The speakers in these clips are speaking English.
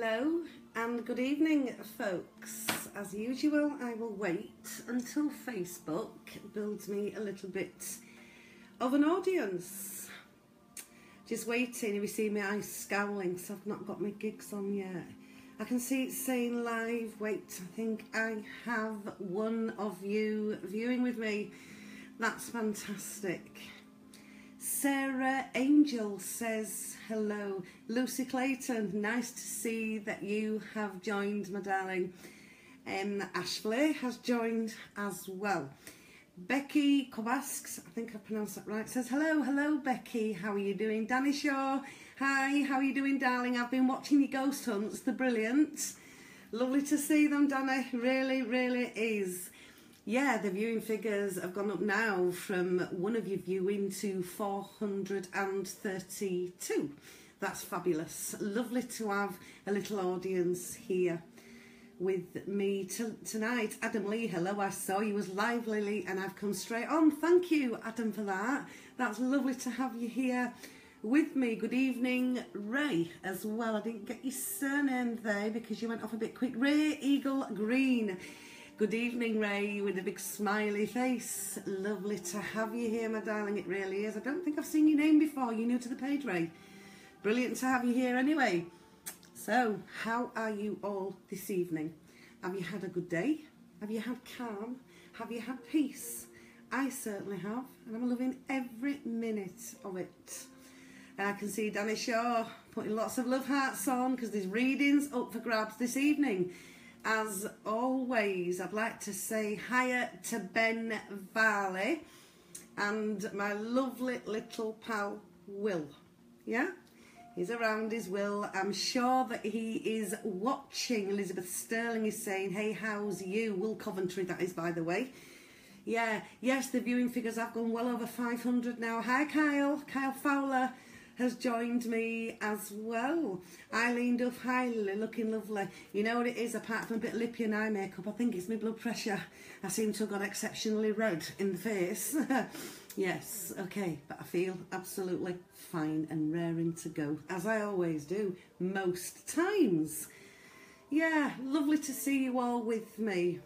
Hello and good evening, folks. As usual, I will wait until Facebook builds me a little bit of an audience. Just waiting. If you see my eyes scowling, so I've not got my gigs on yet. I can see it saying live. Wait, I think I have one of you viewing with me. That's fantastic. Sarah Angel says hello. Lucy Clayton, nice to see that you have joined, my darling. Ashley has joined as well. Becky Kobasks, I think I pronounced that right, says hello Becky, how are you doing? Danny Shaw, hi, how are you doing, darling? I've been watching your ghost hunts, they're brilliant. Lovely to see them, Danny, really is. Yeah, the viewing figures have gone up now from one of you viewing to 432. That's fabulous. Lovely to have a little audience here with me tonight. Adam Lee, hello, I saw you was live, Lily, and I've come straight on. Thank you, Adam, for that. That's lovely to have you here with me. Good evening, Ray, as well. I didn't get your surname there because you went off a bit quick. Ray Eagle Green. Good evening, Ray, with a big smiley face. Lovely to have you here, my darling. It really is. I don't think I've seen your name before. You're new to the page, Ray. Brilliant to have you here anyway. So, how are you all this evening? Have you had a good day? Have you had calm? Have you had peace? I certainly have, and I'm loving every minute of it. And I can see Danny Shaw putting lots of love hearts on because there's readings up for grabs this evening. As always, I'd like to say hiya to Ben Varley and my lovely little pal Will. Yeah? He's around, is Will. I'm sure that he is watching. Elizabeth Sterling is saying, hey, how's you? Will Coventry, that is, by the way. Yeah, yes, the viewing figures have gone well over 500 now. Hi, Kyle. Kyle Fowler has joined me as well. Eileen Duff, hi Lily, looking lovely. You know what it is, apart from a bit of lippy and eye makeup, I think it's my blood pressure. I seem to have got exceptionally red in the face. Yes, okay, but I feel absolutely fine and raring to go, as I always do, most times. Yeah, lovely to see you all with me.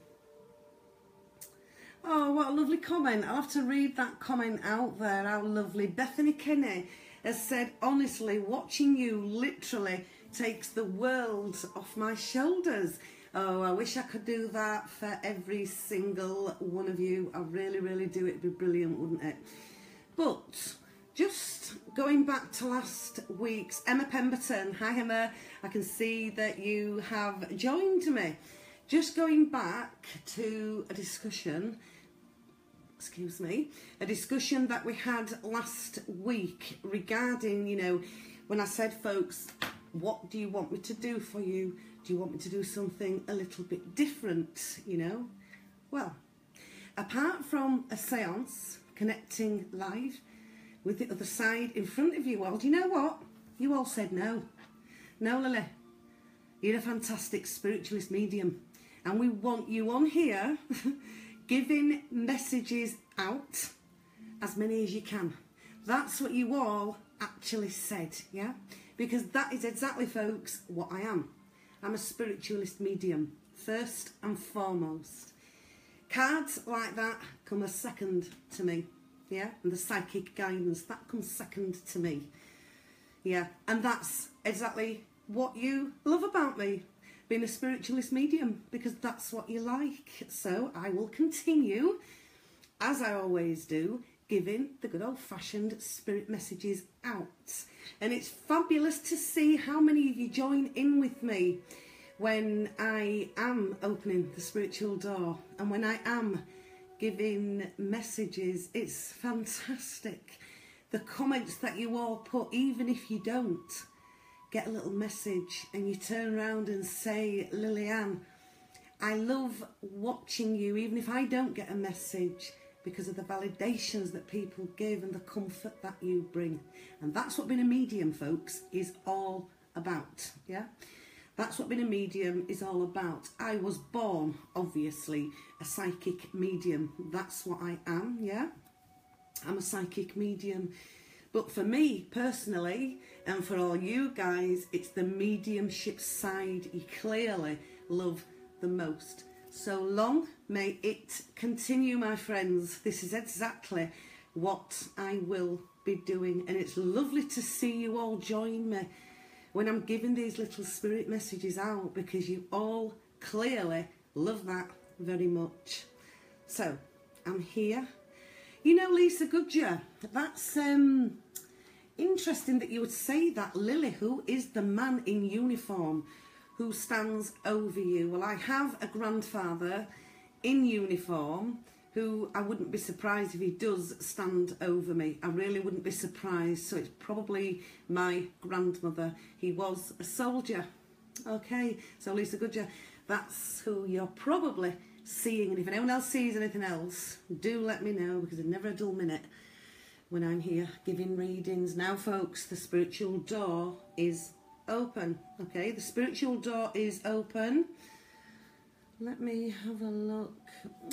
Oh, what a lovely comment. I'll have to read that comment out there. How lovely. Bethany Kenny has said, honestly, watching you literally takes the world off my shoulders. Oh, I wish I could do that for every single one of you. I really do. It'd be brilliant, wouldn't it? But just going back to last week's, Emma Pemberton. Hi, Emma. I can see that you have joined me. Just going back to a discussion, excuse me, a discussion that we had last week regarding, you know, when I said, folks, what do you want me to do for you? Do you want me to do something a little bit different, you know? Well, apart from a seance, connecting live with the other side in front of you all, do you know what? You all said no. No, Lily, you're a fantastic spiritualist medium. And we want you on here giving messages out, as many as you can. That's what you all actually said, yeah? Because that is exactly, folks, what I am. I'm a spiritualist medium, first and foremost. Cards like that come a second to me, yeah? And the psychic guidance, that comes second to me. Yeah, and that's exactly what you love about me, being a spiritualist medium, because that's what you like. So I will continue, as I always do, giving the good old-fashioned spirit messages out. And it's fabulous to see how many of you join in with me when I am opening the spiritual door and when I am giving messages. It's fantastic. The comments that you all put, even if you don't get a little message and you turn around and say, Lilyanne, I love watching you, even if I don't get a message, because of the validations that people give and the comfort that you bring. And that's what being a medium, folks, is all about, yeah? That's what being a medium is all about. I was born, obviously, a psychic medium. That's what I am, yeah? I'm a psychic medium. But for me, personally, And for all you guys, it's the mediumship side you clearly love the most. So long may it continue, my friends. This is exactly what I will be doing. And it's lovely to see you all join me when I'm giving these little spirit messages out, because you all clearly love that very much. So I'm here. You know, Lisa Goodyear, that's interesting that you would say that. Lily, who is the man in uniform who stands over you? Well, I have a grandfather in uniform who I wouldn't be surprised if he does stand over me. I really wouldn't be surprised. So it's probably my grandmother. He was a soldier. Okay, so Lisa Goodyear, that's who you're probably seeing. And if anyone else sees anything else, do let me know, because there's never a dull minute when I'm here giving readings. Now, folks, the spiritual door is open. Okay, the spiritual door is open. Let me have a look.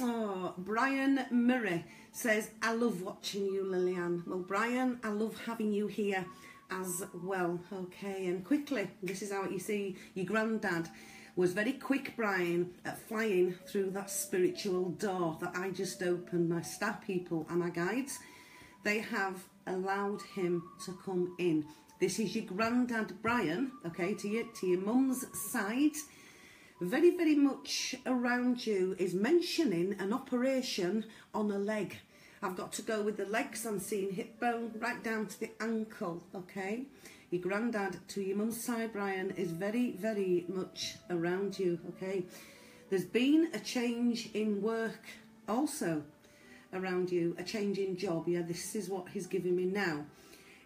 Oh, Brian Murray says, I love watching you, Lillian. Well, Brian, I love having you here as well. Okay, and quickly, this is how you see your granddad was very quick, Brian, at flying through that spiritual door that I just opened. My star people and my guides, they have allowed him to come in. This is your granddad, Brian, okay, to your mum's side. Very, very much around you is mentioning an operation on a leg. I've got to go with the legs. I'm seeing hip bone right down to the ankle, okay? Your granddad to your mum's side, Brian, is very, very much around you, okay? There's been a change in work also around you, a change in job. Yeah, this is what he's giving me now.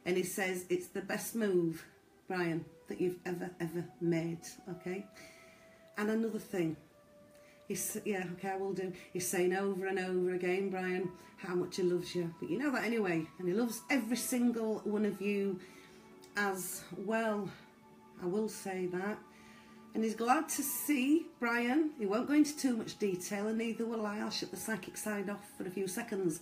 And he says it's the best move, Brian, that you've ever made, okay? And another thing, yeah, okay, I will do. He's saying over and over again, Brian, how much he loves you. But you know that anyway. And he loves every single one of you as well. I will say that. And he's glad to see, Brian, he won't go into too much detail, and neither will I. I'll shut the psychic side off for a few seconds.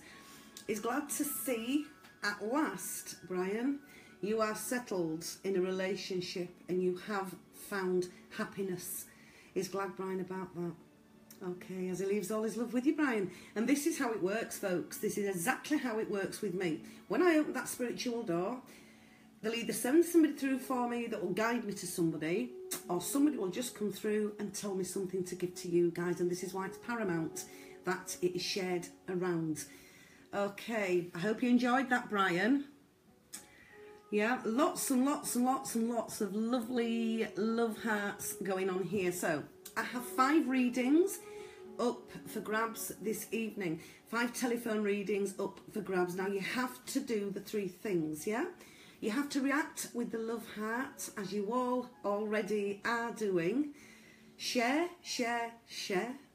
He's glad to see, at last, Brian, you are settled in a relationship and you have found happiness. He's glad, Brian, about that. Okay, as he leaves all his love with you, Brian. And this is how it works, folks. This is exactly how it works with me. When I open that spiritual door, they'll either send somebody through for me that will guide me to somebody, or somebody will just come through and tell me something to give to you guys. And this is why it's paramount that it is shared around. Okay, I hope you enjoyed that, Brian. Yeah, lots and lots and lots and lots of lovely love hearts going on here. So I have 5 readings up for grabs this evening. 5 telephone readings up for grabs. Now you have to do the 3 things, yeah? You have to react with the love heart, as you all already are doing. Share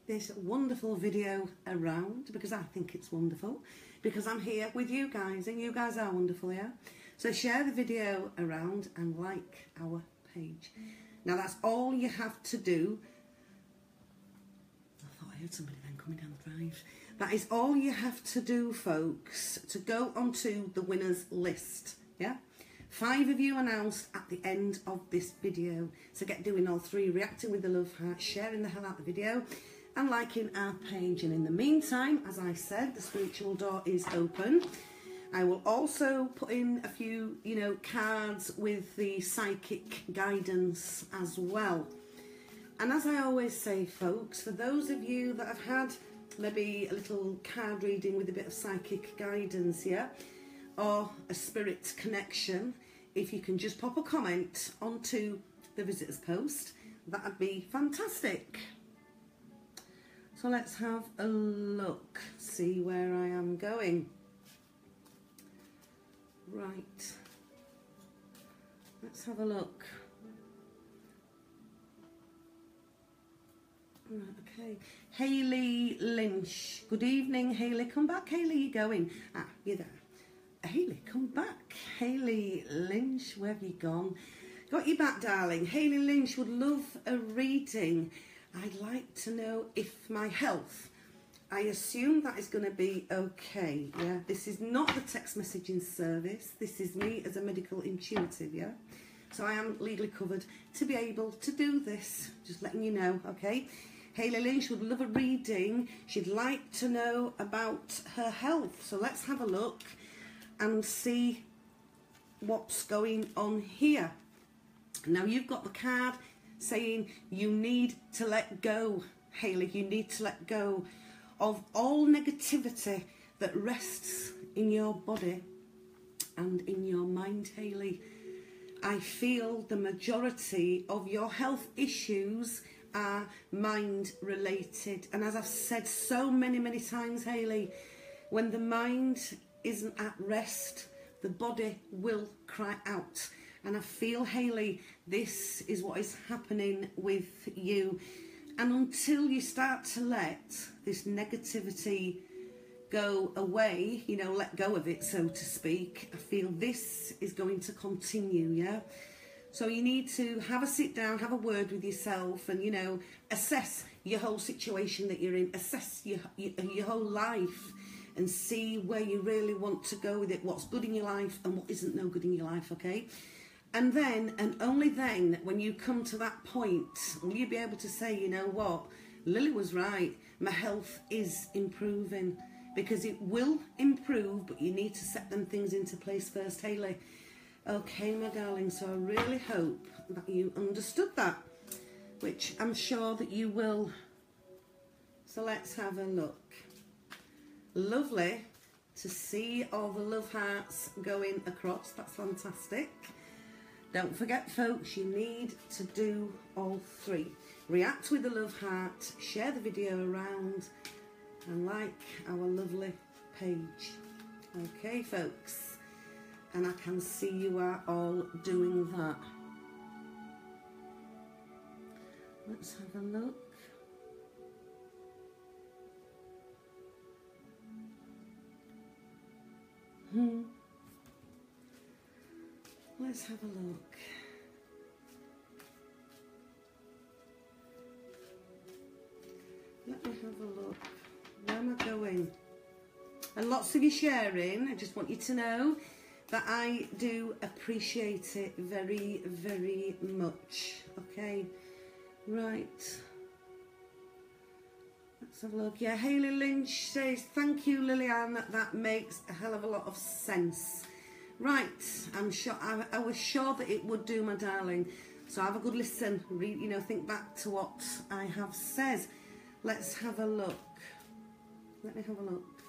this wonderful video around, because I think it's wonderful, because I'm here with you guys and you guys are wonderful, yeah? So share the video around and like our page. Now that's all you have to do. I thought I heard somebody then coming down the drive. That is all you have to do, folks, to go onto the winners list, yeah? 5 of you announced at the end of this video. So get doing all 3, reacting with the love heart, sharing the hell out of the video, and liking our page. And in the meantime, as I said, the spiritual door is open. I will also put in a few, you know, cards with the psychic guidance as well. And as I always say, folks, for those of you that have had maybe a little card reading with a bit of psychic guidance, yeah, or a spirit connection, if you can just pop a comment onto the visitors post, that'd be fantastic. So let's have a look, see where I am going. Right, let's have a look. Right, okay, Hayley Lynch. Good evening, Hayley. Come back, Hayley. You going? Ah, you're there. Hayley, come back. Hayley Lynch, where have you gone? Got you back, darling. Hayley Lynch would love a reading. I'd like to know if my health I assume that is going to be okay, yeah? This is not the text messaging service. This is me as a medical intuitive, yeah? So I am legally covered to be able to do this. Just letting you know, okay? Hey, Lily, she would love a reading. She'd like to know about her health. So let's have a look and see what's going on here. Now, you've got the card saying you need to let go, Hayley. You need to let go of all negativity that rests in your body and in your mind, Hayley. I feel the majority of your health issues are mind related. And as I've said so many times, Hayley, when the mind isn't at rest, the body will cry out. And I feel, Hayley, this is what is happening with you. And until you start to let this negativity go away, you know, let go of it, so to speak, I feel this is going to continue, yeah? So you need to have a sit down, have a word with yourself and, you know, assess your whole situation that you're in, assess your whole life and see where you really want to go with it, what's good in your life and what isn't no good in your life, okay? And then, and only then, when you come to that point, will you be able to say, you know what, Lily was right, my health is improving. Because it will improve, but you need to set them things into place first, Hayley. Okay, my darling, so I really hope that you understood that, which I'm sure that you will. So let's have a look. Lovely to see all the love hearts going across. That's fantastic. Don't forget, folks, you need to do all three. React with the love heart, share the video around, and like our lovely page. Okay, folks. And I can see you are all doing that. Let's have a look. Let's have a look. Let me have a look. Where am I going? And lots of you sharing. I just want you to know that I do appreciate it very much. Okay, right. Let's have a look. Yeah, Hayley Lynch says, thank you, Lillian. That makes a hell of a lot of sense. Right, I'm sure. I was sure that it would do, my darling. So have a good listen. Read, you know, think back to what I have said. Let's have a look. Let me have a look.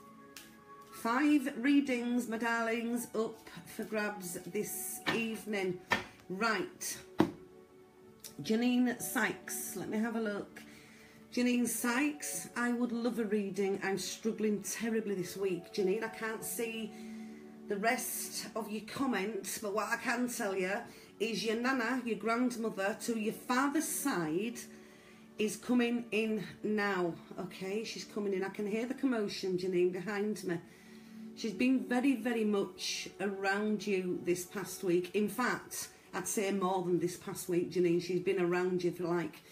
5 readings, my darlings, up for grabs this evening. Right. Janine Sykes. Let me have a look. Janine Sykes, I would love a reading. I'm struggling terribly this week, Janine. I can't see the rest of your comments, but what I can tell you is your nana, your grandmother, to your father's side, is coming in now, okay? She's coming in. I can hear the commotion, Janine, behind me. She's been very much around you this past week. In fact, I'd say more than this past week, Janine. She's been around you for like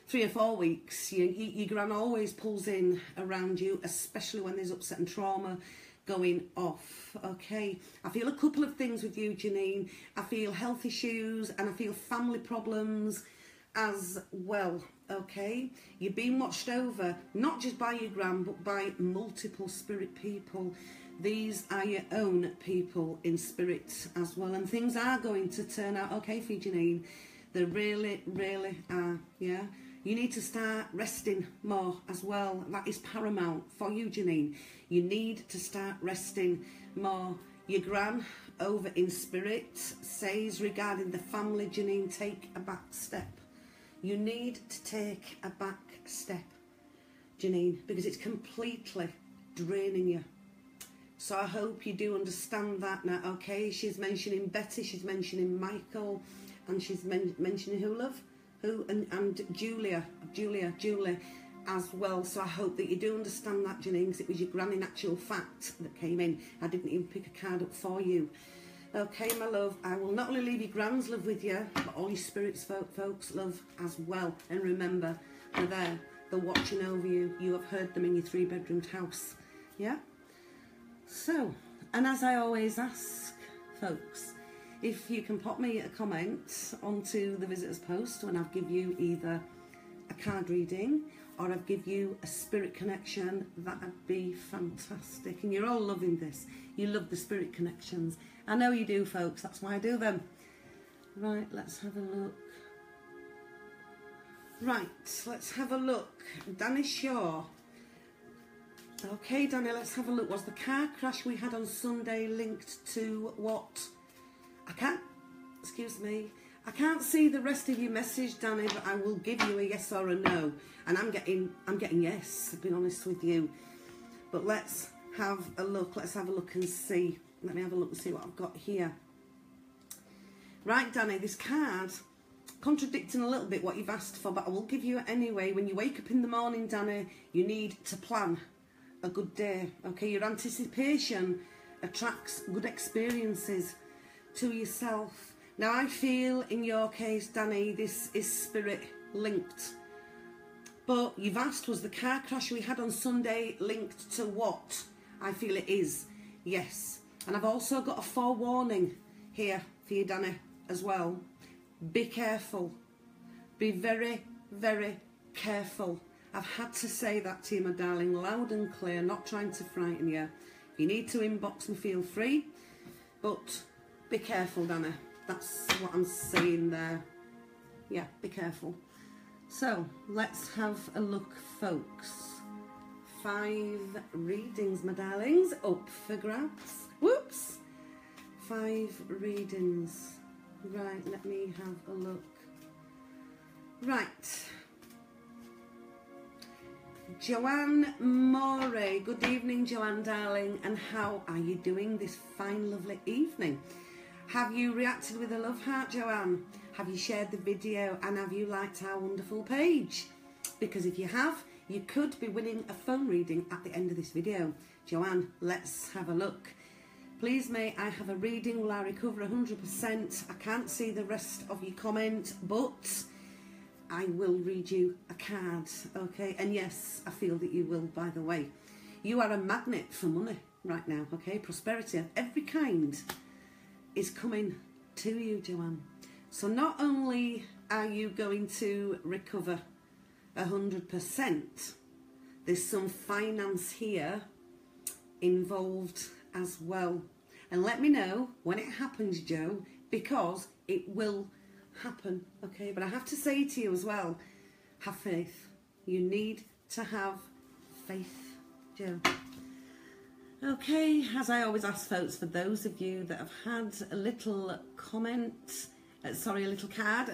3 or 4 weeks. Your gran always pulls in around you, especially when there's upset and trauma going off, okay? I feel a couple of things with you, Janine. I feel health issues and I feel family problems as well, okay? You're being watched over, not just by your gran, but by multiple spirit people. These are your own people in spirit as well, and things are going to turn out okay for you, Janine. They really are, yeah? You need to start resting more as well. That is paramount for you, Janine. You need to start resting more. Your gran over in spirit says regarding the family, Janine, take a back step. You need to take a back step, Janine, because it's completely draining you. So I hope you do understand that now, okay? She's mentioning Betty, she's mentioning Michael, and she's mentioning who, love? Who? And Julie as well. So I hope that you do understand that, Janine, because it was your gran in actual fact that came in. I didn't even pick a card up for you. Okay, my love, I will not only leave your grand's love with you, but all your spirits, folks, love as well. And remember, they're there they're watching over you. You have heard them in your 3-bedroomed house. Yeah? So, and as I always ask, folks, if you can pop me a comment onto the visitors post when I've give you either a card reading or I've give you a spirit connection, that'd be fantastic. And you're all loving this. You love the spirit connections. I know you do, folks. That's why I do them. Right, let's have a look. Right, let's have a look. Danny Shaw. Okay, Danny, let's have a look. Was the car crash we had on Sunday linked to what? I can't see the rest of your message, Danny, but I will give you a yes or a no. And I'm getting yes, to be honest with you. But let's have a look. Let's have a look and see. Let me have a look and see what I've got here. Right, Danny, this card, contradicting a little bit what you've asked for, but I will give you it anyway. When you wake up in the morning, Danny, you need to plan a good day. Okay, your anticipation attracts good experiences to yourself. Now, I feel in your case, Danny, this is spirit linked. But you've asked, was the car crash we had on Sunday linked to what? I feel it is, yes. And I've also got a forewarning here for you, Danny, as well. Be careful. Be very, very careful. I've had to say that to you, my darling, loud and clear, not trying to frighten you. If you need to inbox me, feel free. But be careful, Danny. That's what I'm saying there. Yeah, be careful. So, let's have a look, folks. 5 readings, my darlings, up for grabs. Whoops! 5 readings. Right, let me have a look. Right. Joanne Morey. Good evening, Joanne, darling. And how are you doing this fine, lovely evening? Have you reacted with a love heart, Joanne? Have you shared the video? And have you liked our wonderful page? Because if you have, you could be winning a phone reading at the end of this video. Joanne, let's have a look. Please may I have a reading? Will I recover 100%? I can't see the rest of your comment, but I will read you a card, okay? And yes, I feel that you will, by the way. You are a magnet for money right now, okay? Prosperity of every kind is coming to you, Joanne. So not only are you going to recover 100%, there's some finance here involved as well. And let me know when it happens, Joe, because it will happen, okay? But I have to say to you as well, have faith. You need to have faith, Joe. Okay, as I always ask, folks, for those of you that have had a little comment, a little card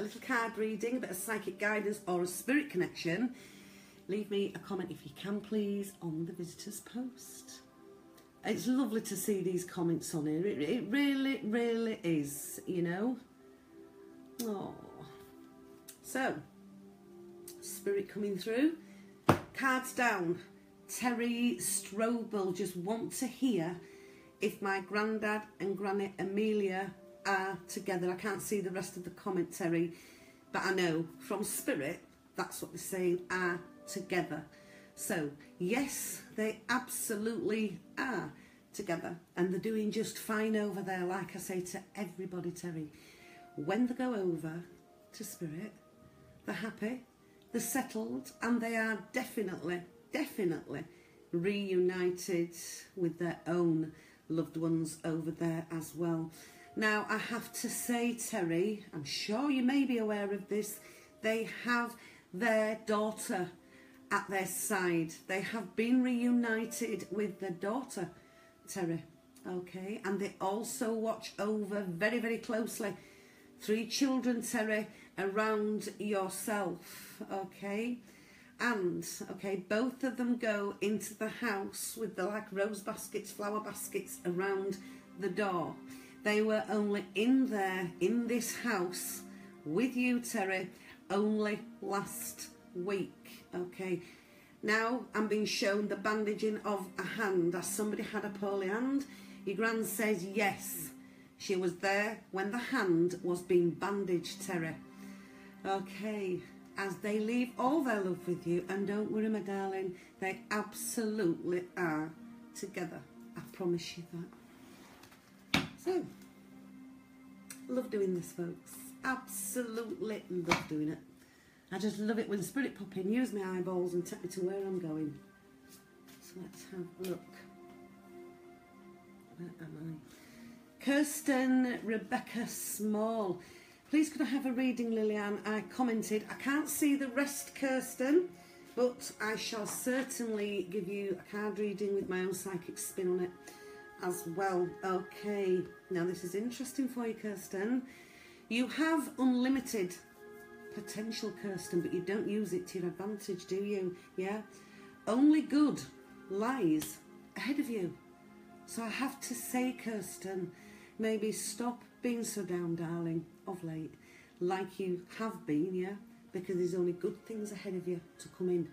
reading, a bit of psychic guidance or a spirit connection, leave me a comment if you can, please, on the visitors post. It's lovely to see these comments on here. It really, really is, you know. Oh. So, spirit coming through. Cards down. Terry Strobel, just want to hear if my granddad and Granny Amelia are together. I can't see the rest of the comment, Terry, but I know from spirit that's what they're saying, are together. So yes, they absolutely are together, and they're doing just fine over there. Like I say to everybody, Terry, when they go over to spirit, they're happy, they're settled, and they are definitely reunited with their own loved ones over there as well. Now, I have to say, Terry, I'm sure you may be aware of this, they have their daughter at their side. They have been reunited with their daughter, Terry, okay? And they also watch over very, very closely 3 children, Terry, around yourself, okay? And, okay, both of them go into the house with the, like, rose baskets, flower baskets around the door. They were only in there, in this house, with you, Terry, only last week, okay? Now I'm being shown the bandaging of a hand. As somebody had a poorly hand, your gran says yes, she was there when the hand was being bandaged, Terry. Okay, as they leave all their love with you. And don't worry, my darling, they absolutely are together. I promise you that. So, love doing this, folks. Absolutely love doing it. I just love it when spirit pop in, use my eyeballs and take me to where I'm going. So let's have a look. Where am I? Kirsten Rebecca Small. Please could I have a reading, Lillian? I commented. I can't see the rest, Kirsten, but I shall certainly give you a card reading with my own psychic spin on it as well. Okay, now this is interesting for you, Kirsten. You have unlimited potential, Kirsten, but you don't use it to your advantage, do you? Yeah? Only good lies ahead of you. So I have to say, Kirsten, maybe stop being so down, darling, of late, like you have been, yeah? Because there's only good things ahead of you to come in,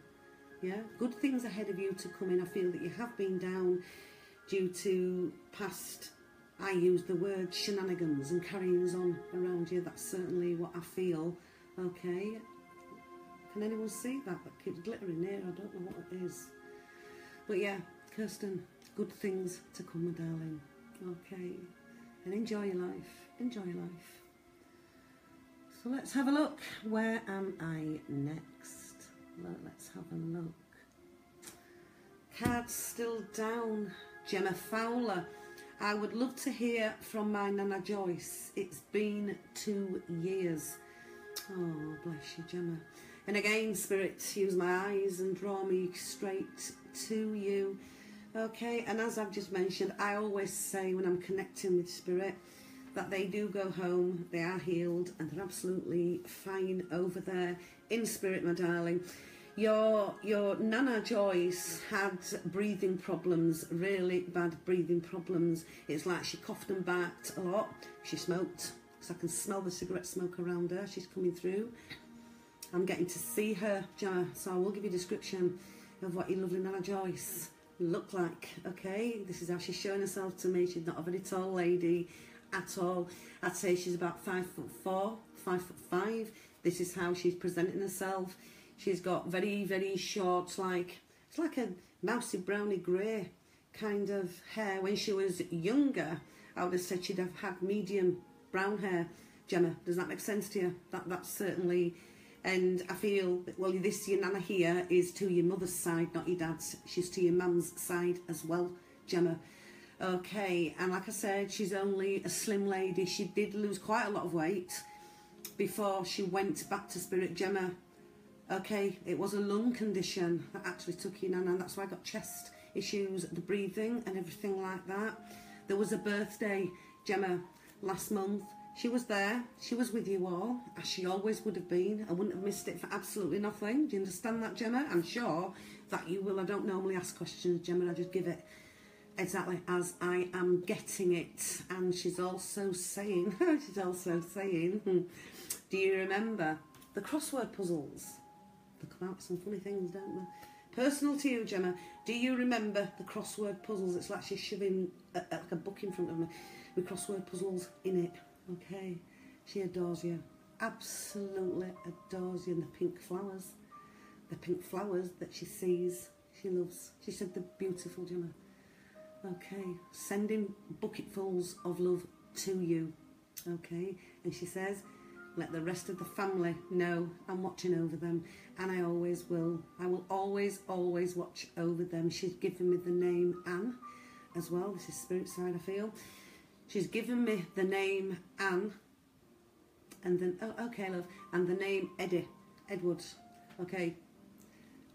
yeah? Good things ahead of you to come in. I feel that you have been down due to past, I use the word shenanigans and carryings on around you. That's certainly what I feel, okay? Can anyone see that? That keeps glittering here. I don't know what it is. But yeah, Kirsten, good things to come, my darling, okay? And enjoy your life. Enjoy your life. So let's have a look. Where am I next? Well, let's have a look. Card's still down. Gemma Fowler. I would love to hear from my Nana Joyce. It's been 2 years. Oh, bless you, Gemma. And again, Spirit, use my eyes and draw me straight to you. Okay, and as I've just mentioned, I always say when I'm connecting with Spirit that they do go home, they are healed, and they're absolutely fine over there in spirit, my darling. Your Nana Joyce had breathing problems, really bad breathing problems. It's like she coughed and barked a lot. She smoked, because I can smell the cigarette smoke around her. She's coming through. I'm getting to see her, Gemma, so I will give you a description of what your lovely Nana Joyce looked like. Okay, this is how she's showing herself to me. She's not a very tall lady at all. I'd say she's about 5'4", 5'5". This is how she's presenting herself. She's got very, very short, like, it's like a mousy browny grey kind of hair. When she was younger, I would have said she'd have had medium brown hair. Gemma, does that make sense to you? That's certainly, and I feel that, well, this your Nana here is to your mother's side, not your dad's. She's to your mum's side as well, Gemma. Okay, and like I said, she's only a slim lady. She did lose quite a lot of weight before she went back to spirit, Gemma. Okay, it was a lung condition that actually took you, Nana, and that's why I got chest issues, the breathing and everything like that. There was a birthday, Gemma, last month. She was there, she was with you all, as she always would have been. I wouldn't have missed it for absolutely nothing. Do you understand that, Gemma? I'm sure that you will. I don't normally ask questions, Gemma, I just give it exactly as I am getting it. And she's also saying, do you remember the crossword puzzles? They come out with some funny things, don't they? Personal to you, Gemma, do you remember the crossword puzzles? It's like she's shoving like a book in front of me with crossword puzzles in it. Okay, she adores you, absolutely adores you. And the pink flowers that she sees, she loves. She said they're beautiful, Gemma. Okay, sending bucketfuls of love to you. Okay, and she says, let the rest of the family know I'm watching over them, and I always will. I will always, always watch over them. She's given me the name Anne as well. This is spirit side, I feel. She's given me the name Anne, and then, oh, okay, love, and the name Edward. Okay,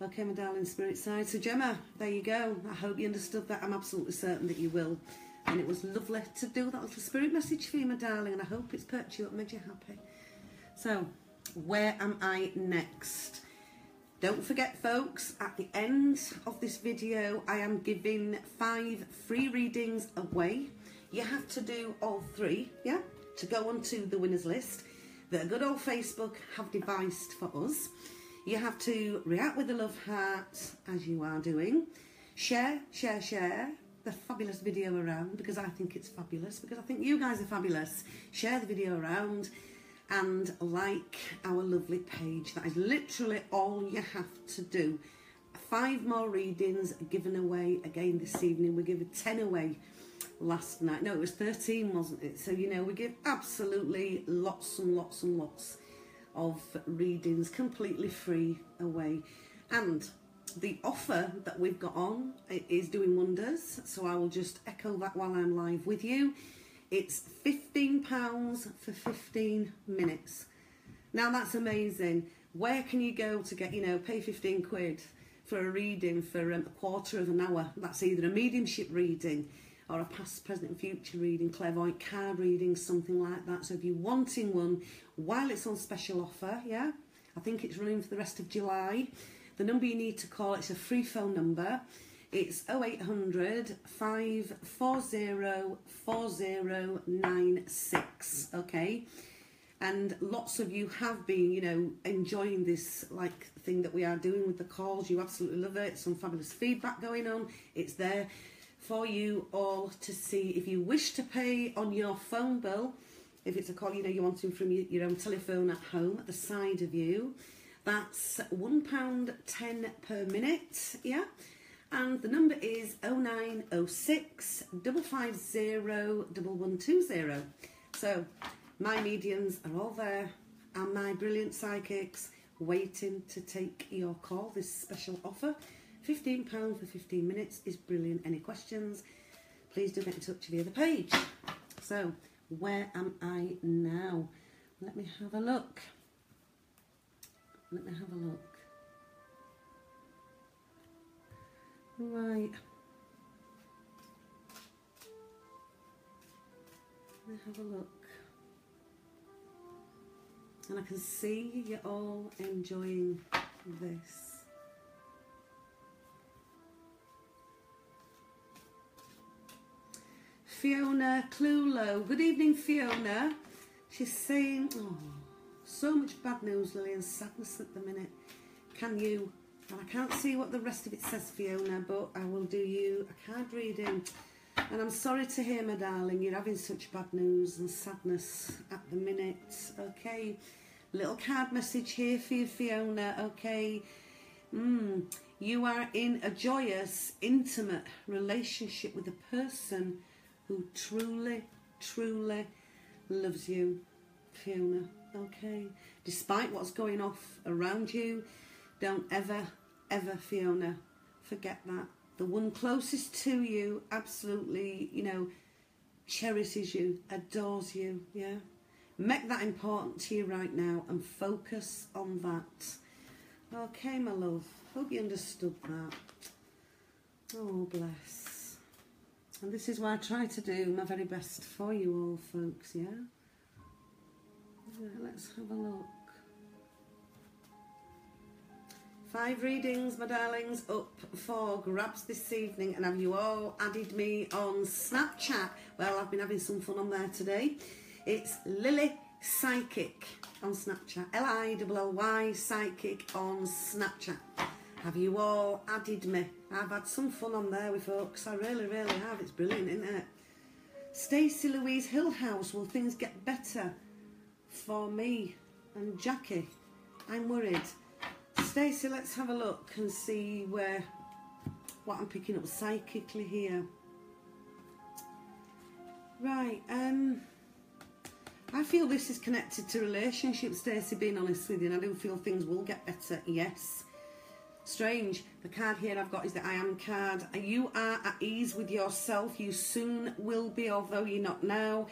okay, my darling spirit side. So, Gemma, there you go. I hope you understood that. I'm absolutely certain that you will. And it was lovely to do that little spirit message for you, my darling, and I hope it's perked you up, made you happy. So, where am I next? Don't forget, folks, at the end of this video, I am giving 5 free readings away. You have to do all 3, yeah, to go onto the winners list that good old Facebook have devised for us. You have to react with the love heart, as you are doing. Share the fabulous video around, because I think it's fabulous, because I think you guys are fabulous. Share the video around. and like our lovely page. That is literally all you have to do. 5 more readings given away again this evening. We gave 10 away last night. No, it was 13, wasn't it? So, you know, we give absolutely lots and lots and lots of readings completely free away. And the offer that we've got on is doing wonders. So I will just echo that while I'm live with you. It's £15 for 15 minutes. Now that's amazing. Where can you go to get, you know, pay 15 quid for a reading for a quarter of an hour? That's either a mediumship reading or a past, present and future reading, clairvoyant card reading, something like that. So if you're wanting one while it's on special offer, yeah, I think it's running for the rest of July. The number you need to call, it's a free phone number. It's 0800 540 4096, okay? And lots of you have been, you know, enjoying this like thing that we are doing with the calls. You absolutely love it. Some fabulous feedback going on. It's there for you all to see. If you wish to pay on your phone bill, if it's a call, you know, you want him from your own telephone at home at the side of you, that's £1.10 per minute, yeah? And the number is 0906 550 1120. So my mediums are all there, and my brilliant psychics waiting to take your call. This special offer, £15 for 15 minutes, is brilliant. Any questions, please do get in touch via the page. So where am I now? Let me have a look. Let me have a look. Right. Let me have a look. And I can see you're all enjoying this. Fiona Clulo. Good evening, Fiona. She's saying, oh, so much bad news, Lily, and sadness at the minute. Can you... And I can't see what the rest of it says, Fiona, but I will do you a card reading. And I'm sorry to hear, my darling, you're having such bad news and sadness at the minute. Okay, little card message here for you, Fiona. Okay, you are in a joyous, intimate relationship with a person who truly, truly loves you, Fiona. Okay, despite what's going off around you, don't ever, Fiona, forget that. The one closest to you absolutely, you know, cherishes you, adores you, yeah? Make that important to you right now and focus on that. Okay, my love. Hope you understood that. Oh, bless. And this is what I try to do my very best for you all, folks, yeah? Let's have a look. 5 readings, my darlings, up for grabs this evening. And have you all added me on Snapchat? Well, I've been having some fun on there today. It's Lilly Psychic on Snapchat. Lilly Psychic on Snapchat. Have you all added me? I've had some fun on there with folks. I really, really have. It's brilliant, isn't it? Stacey Louise Hillhouse. Will things get better for me and Jackie? I'm worried. Stacey, let's have a look and see what I'm picking up psychically here. Right, I feel this is connected to relationships, Stacey, being honest with you, and I do feel things will get better, yes. Strange, the card here I've got is the I Am card. You are at ease with yourself, you soon will be, although you're not now.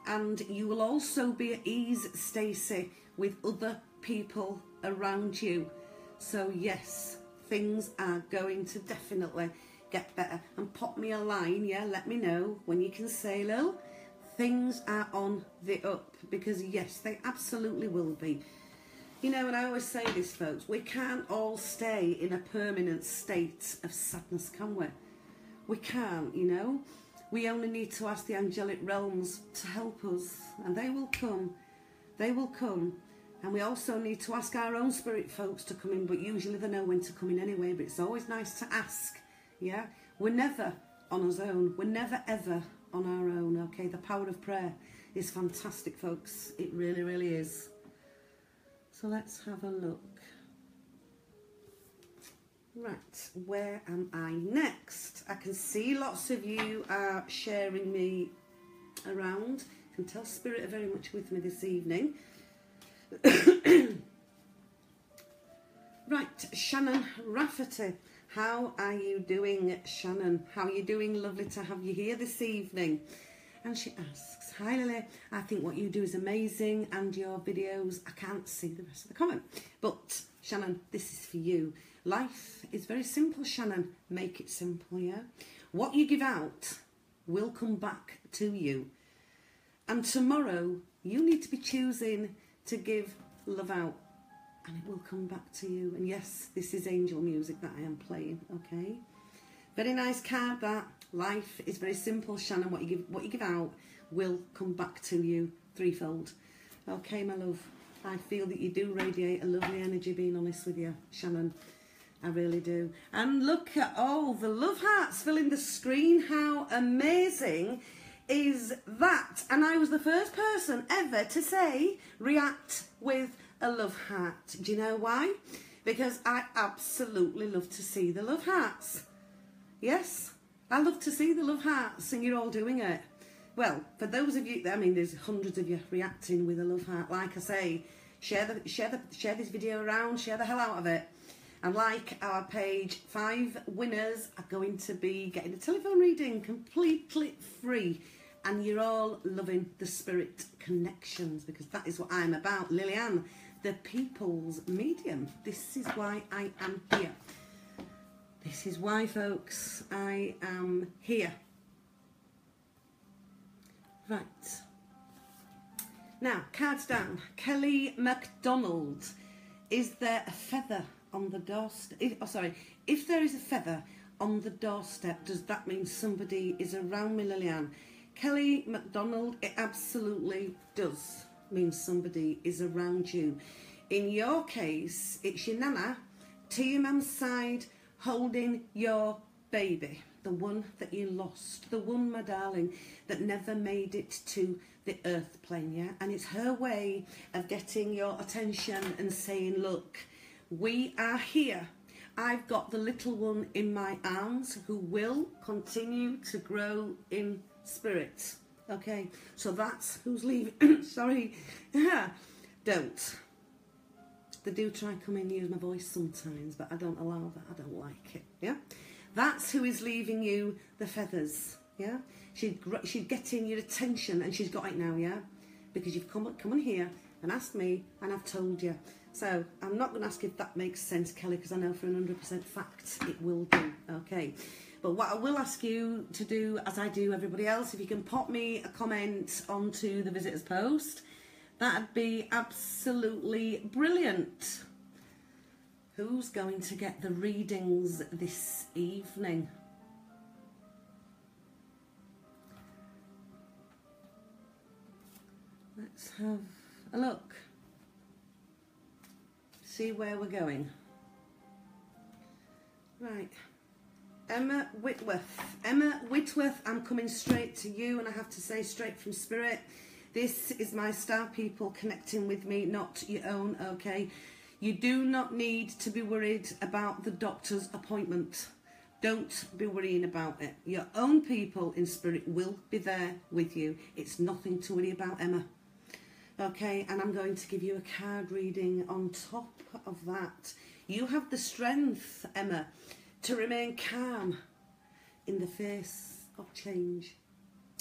And you will also be at ease, Stacey, with other people around you. So yes, things are going to definitely get better. And pop me a line, yeah, let me know when you can say, Lil, things are on the up. Because yes, they absolutely will be. You know, and I always say this, folks, we can't all stay in a permanent state of sadness, can we? We can't, you know. We only need to ask the angelic realms to help us, and they will come. They will come. And we also need to ask our own spirit folks to come in, but usually they know when to come in anyway, but it's always nice to ask, yeah? We're never on our own. We're never, ever on our own, okay? The power of prayer is fantastic, folks. It really, really is. So let's have a look. Right, where am I next? I can see lots of you are sharing me around. I can tell Spirit are very much with me this evening. Right, Shannon Rafferty. How are you doing, Shannon? How are you doing? Lovely to have you here this evening. And she asks, hi Lily, I think what you do is amazing and your videos, I can't see the rest of the comment. But Shannon, this is for you. Life is very simple, Shannon. Make it simple, yeah? What you give out will come back to you. And tomorrow, you need to be choosing to give love out. And it will come back to you. And yes, this is angel music that I am playing, okay? Very nice card, that. Life is very simple, Shannon. What you give out will come back to you threefold. Okay, my love. I feel that you do radiate a lovely energy, being honest with you, Shannon. I really do. And look at all the love hearts filling the screen. How amazing is that? And I was the first person ever to say, react with a love heart. Do you know why? Because I absolutely love to see the love hearts. Yes, I love to see the love hearts, and you're all doing it. Well, for those of you, I mean, there's hundreds of you reacting with a love heart. Like I say, share this video around, share the hell out of it. And like our page, 5 winners are going to be getting a telephone reading completely free. And you're all loving the spirit connections, because that is what I'm about. Lillyanne, the people's medium. This is why I am here. This is why, folks, I am here. Right. Now, cards down. Kelly MacDonald. Is there a feather on the doorstep? If there is a feather on the doorstep, does that mean somebody is around me, Lillyanne? Kelly MacDonald, it absolutely does mean somebody is around you. In your case, it's your nana to your mum's side holding your baby, the one that you lost, the one, my darling, that never made it to the earth plane, yeah? And it's her way of getting your attention and saying, look, we are here. I've got the little one in my arms who will continue to grow in spirit. Okay, so that's who's leaving. Sorry. Don't. They do try to come in and use my voice sometimes, but I don't allow that. I don't like it. Yeah, that's who is leaving you the feathers. Yeah, she's getting your attention, and she's got it now. Yeah, because you've come on here and asked me, and I've told you. So I'm not going to ask if that makes sense, Kelly, because I know for 100% fact it will do. Okay. But what I will ask you to do, as I do everybody else, if you can pop me a comment onto the visitors post, that'd be absolutely brilliant. Who's going to get the readings this evening? Let's have a look. See where we're going. Right. Emma Whitworth. Emma Whitworth, I'm coming straight to you, and I have to say, straight from spirit. This is my star people connecting with me, not your own, okay? You do not need to be worried about the doctor's appointment. Don't be worrying about it. Your own people in spirit will be there with you. It's nothing to worry about, Emma. Okay, and I'm going to give you a card reading on top of that. You have the strength, Emma, to remain calm in the face of change.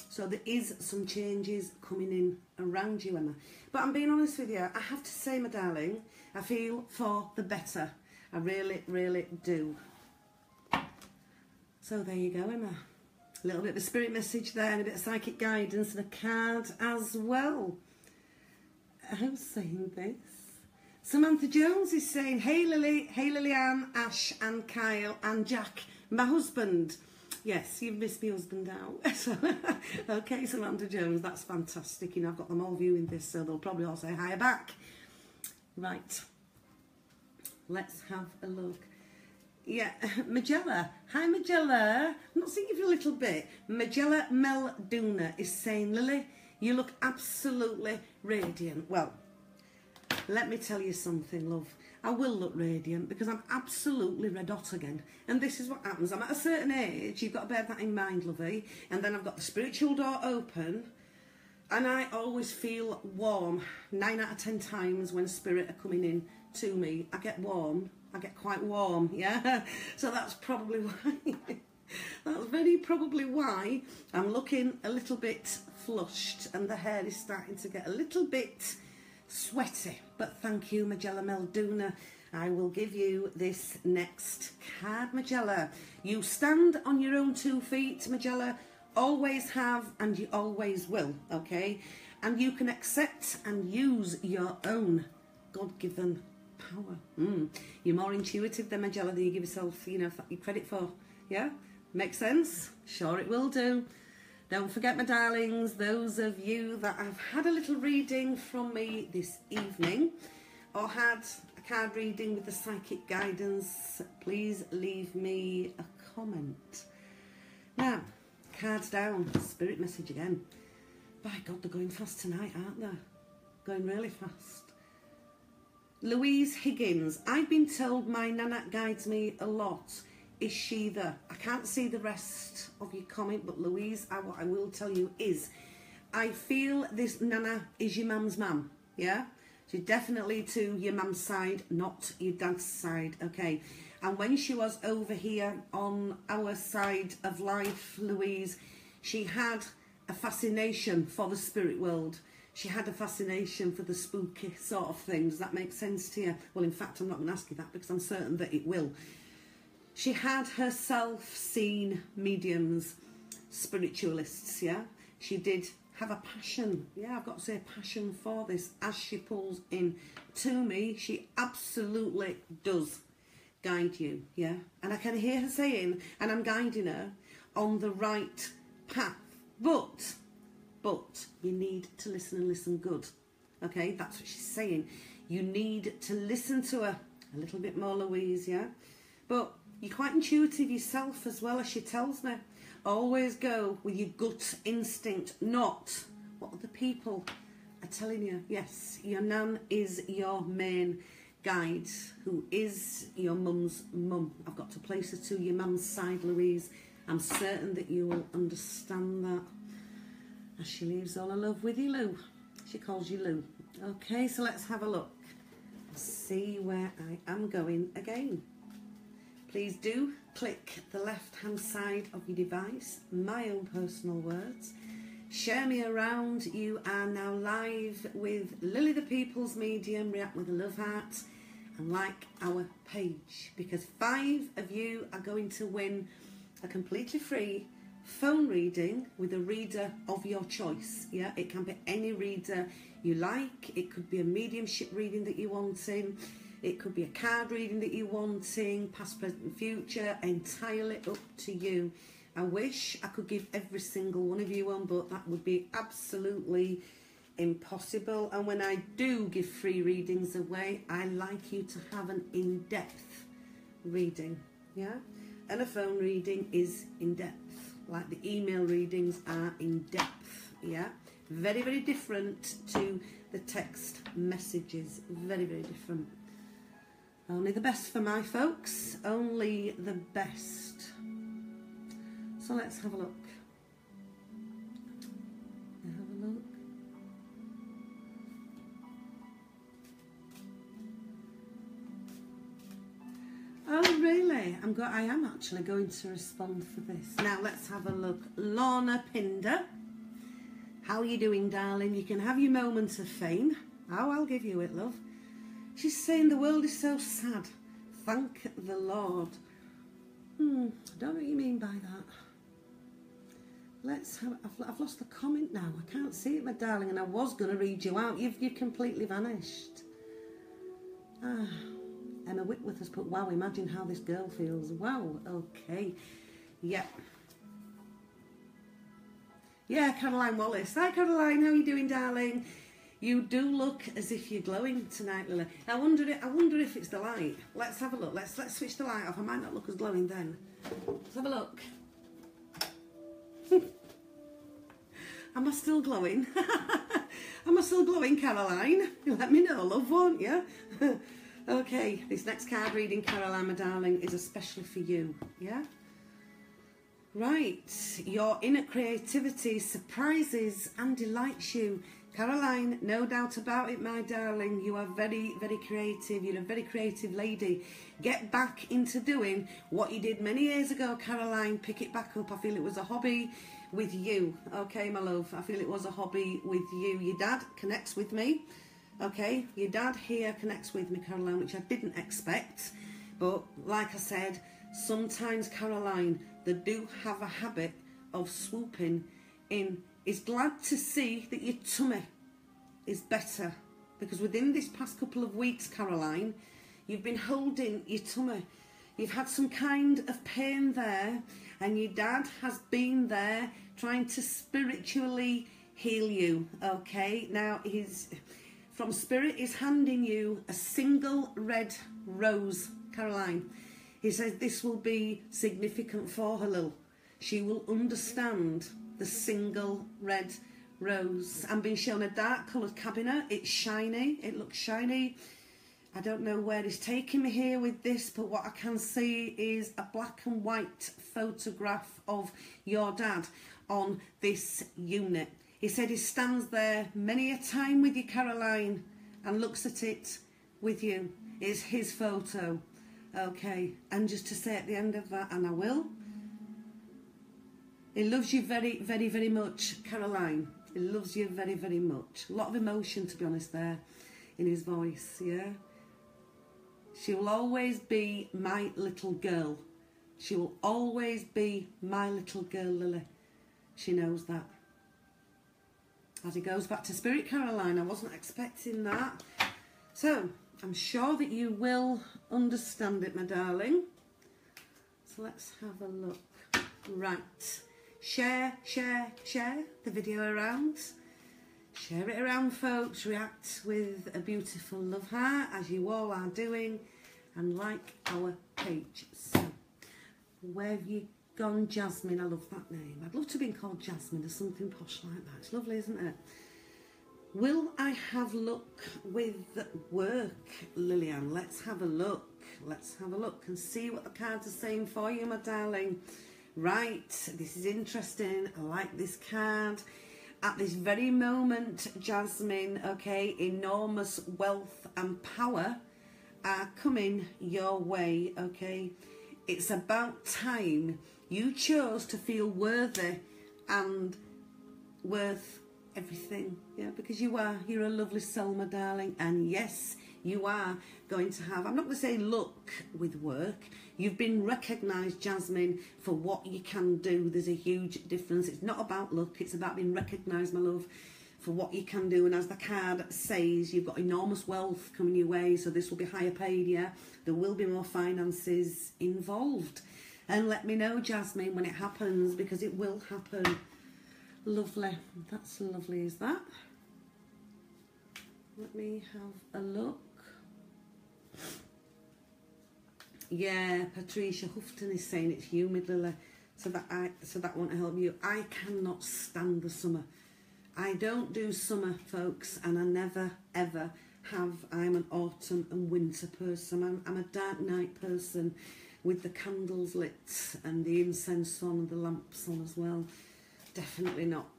So there is some changes coming in around you, Emma. But I'm being honest with you, I have to say, my darling, I feel for the better. I really, really do. So there you go, Emma. A little bit of a spirit message there, and a bit of psychic guidance and a card as well. Who's saying this? Samantha Jones is saying, hey Lily, hey Lillyanne, Ash and Kyle and Jack, my husband. Yes, you've missed my husband out. So, okay, Samantha Jones, that's fantastic. You know, I've got them all viewing this, so they'll probably all say hi back. Right, let's have a look. Yeah, Magella. Hi, Magella. I'm not seeing you for a little bit. Magella Melduna is saying, Lily, You look absolutely radiant. Well, let me tell you something, love. I will look radiant because I'm absolutely red hot again. And this is what happens. I'm at a certain age. You've got to bear that in mind, lovey. And then I've got the spiritual door open. And I always feel warm. 9 out of 10 times when spirit are coming in to me, I get warm. I get quite warm, yeah? So that's probably why. That's very probably why I'm looking a little bit flushed and the hair is starting to get a little bit sweaty. But thank you, Magella Melduna. I will give you this next card, Magella. You stand on your own 2 feet, Magella. Always have and you always will, okay? And you can accept and use your own God-given power. You're more intuitive than Magella than you give yourself, you know, credit for. Yeah? Makes sense? Sure it will do. Don't forget, my darlings, those of you that have had a little reading from me this evening or had a card reading with the psychic guidance, please leave me a comment. Now, cards down, spirit message again. By God, they're going fast tonight, aren't they? Going really fast. Louise Higgins, I've been told my Nana guides me a lot. Is she there? I can't see the rest of your comment, but Louise, what I will tell you is, I feel this Nana is your mum's mum, yeah? She's definitely to your mum's side, not your dad's side, okay? And when she was over here on our side of life, Louise, she had a fascination for the spirit world. She had a fascination for the spooky sort of things. Does that make sense to you? Well, in fact, I'm not going to ask you that because I'm certain that it will. She had herself seen mediums, spiritualists, yeah? She did have a passion, yeah, I've got to say a passion for this. As she pulls in to me, she absolutely does guide you, yeah? And I can hear her saying, and I'm guiding her on the right path. But you need to listen and listen good, okay? That's what she's saying. You need to listen to her a little bit more, Louise, yeah? But you're quite intuitive yourself as well, as she tells me. Always go with your gut instinct, not what other people are telling you. Yes, your nan is your main guide, who is your mum's mum. I've got to place her to your mum's side, Louise. I'm certain that you will understand that. As she leaves all her love with you, Lou. She calls you Lou. Okay, so let's have a look. See where I am going again. Please do click the left-hand side of your device, my own personal words. Share me around. You are now live with Lily the People's Medium. React with a love heart and like our page, because 5 of you are going to win a completely free phone reading with a reader of your choice. Yeah, it can be any reader you like. It could be a mediumship reading that you're wanting. It could be a card reading that you're wanting, past, present and future, entirely up to you. I wish I could give every single one of you one, but that would be absolutely impossible. And when I do give free readings away, I like you to have an in-depth reading, yeah? And a phone reading is in-depth, like the email readings are in-depth, yeah? Very, very different to the text messages, very, very different. Only the best for my folks, only the best. So let's have a look. Have a look. Oh really? I am actually going to respond for this. Now let's have a look. Lorna Pinder. How are you doing, darling? You can have your moment of fame. Oh, I'll give you it, love. She's saying the world is so sad. Thank the Lord. I don't know what you mean by that. Let's have. I've lost the comment now. I can't see it, my darling, and I was going to read you out. You've completely vanished. Emma Whitworth has put, wow, imagine how this girl feels. Wow, okay. Yep. Yeah, Caroline Wallace. Hi, Caroline. How are you doing, darling? You do look as if you're glowing tonight, Lily. I wonder if it's the light. Let's have a look. Let's switch the light off. I might not look as glowing then. Let's have a look. Am I still glowing? Am I still glowing, Caroline? Let me know, love, won't you? Okay, this next card reading, Caroline, my darling, is especially for you, yeah? Right, your inner creativity surprises and delights you. Caroline, no doubt about it, my darling. You are very, very creative. You're a very creative lady. Get back into doing what you did many years ago, Caroline. Pick it back up. I feel it was a hobby with you. Okay, my love. I feel it was a hobby with you. Your dad connects with me. Okay, your dad here connects with me, Caroline, which I didn't expect. But like I said, sometimes, Caroline, they do have a habit of swooping in. Is glad to see that your tummy is better, because within this past couple of weeks, Caroline, you've been holding your tummy. You've had some kind of pain there, and your dad has been there trying to spiritually heal you. Okay, now he's from spirit is handing you a single red rose, Caroline. He says this will be significant for her, Lil. She will understand the single red rose. I'm being shown a dark coloured cabinet. It's shiny. It looks shiny. I don't know where he's taking me here with this, but what I can see is a black and white photograph of your dad on this unit. He said he stands there many a time with you, Caroline, and looks at it with you. It's his photo. Okay, and just to say at the end of that, and I will, he loves you very, very, very much, Caroline. He loves you very, very much. A lot of emotion, to be honest, there in his voice, yeah? She will always be my little girl. She will always be my little girl, Lily. She knows that. As he goes back to spirit, Caroline, I wasn't expecting that. So, I'm sure that you will understand it, my darling. So let's have a look. Right. Share the video around. Share it around, folks. React with a beautiful love heart, as you all are doing. And like our page. So, where have you gone, Jasmine? I love that name. I'd love to be called Jasmine or something posh like that. It's lovely, isn't it? Will I have luck with work, Lillian? Let's have a look. Let's have a look and see what the cards are saying for you, my darling. Right, this is interesting. I like this card. At this very moment, Jasmine, okay, enormous wealth and power are coming your way, okay? It's about time you chose to feel worthy and worth everything, yeah, because you're a lovely soul, my darling, and yes, you are going to have, I'm not going to say luck with work. You've been recognised, Jasmine, for what you can do. There's a huge difference. It's not about luck, it's about being recognised, my love, for what you can do. And as the card says, you've got enormous wealth coming your way, so this will be higher paid, yeah? There will be more finances involved. And let me know, Jasmine, when it happens, because it will happen. Lovely. That's lovely, is that? Let me have a look. Yeah, Patricia Houghton is saying it's humid, Lily, so that won't help you. I cannot stand the summer. I don't do summer, folks, and I never ever have. I'm an autumn and winter person. I'm a dark night person with the candles lit and the incense on and the lamps on as well. Definitely not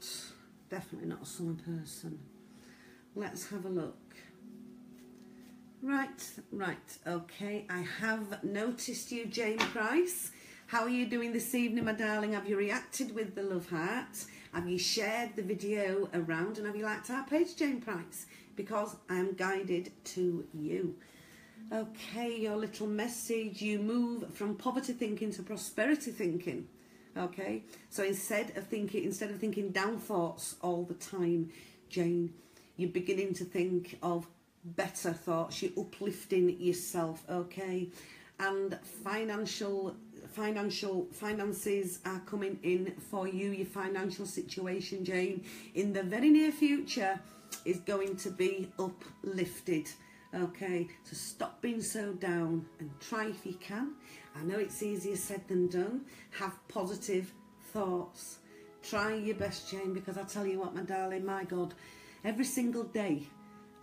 a summer person. Let's have a look. Right, okay. I have noticed you, Jane Price. How are you doing this evening, my darling? Have you reacted with the love heart? Have you shared the video around? And have you liked our page, Jane Price? Because I am guided to you. Okay, your little message. You move from poverty thinking to prosperity thinking. Okay, so instead of thinking down thoughts all the time, Jane, you're beginning to think of better thoughts. You're uplifting yourself, okay? And finances are coming in for you. Your financial situation, Jane, in the very near future is going to be uplifted, okay? So stop being so down and try if you can. I know it's easier said than done. Have positive thoughts. Try your best, Jane, because I tell you what, my darling, my God, every single day